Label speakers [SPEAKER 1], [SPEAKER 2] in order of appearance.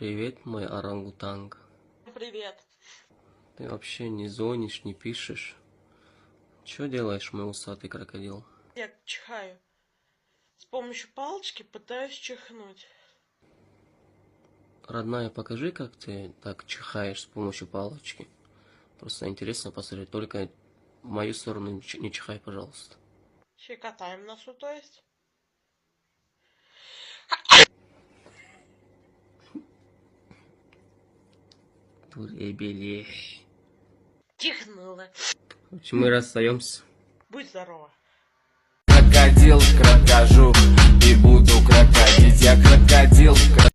[SPEAKER 1] Привет, мой орангутанг.
[SPEAKER 2] Привет.
[SPEAKER 1] Ты вообще не звонишь, не пишешь. Что делаешь, мой усатый крокодил?
[SPEAKER 2] Я чихаю. С помощью палочки пытаюсь чихнуть.
[SPEAKER 1] Родная, покажи, как ты так чихаешь с помощью палочки. Просто интересно посмотреть. Только в мою сторону не чихай, пожалуйста.
[SPEAKER 2] Щекотаем носу, то есть.
[SPEAKER 1] Туребеле.
[SPEAKER 2] Чихнула.
[SPEAKER 1] Мы расстаемся.
[SPEAKER 2] Будь здорова.
[SPEAKER 3] Крокодил, крокожу и буду крокодить. Я крокодил.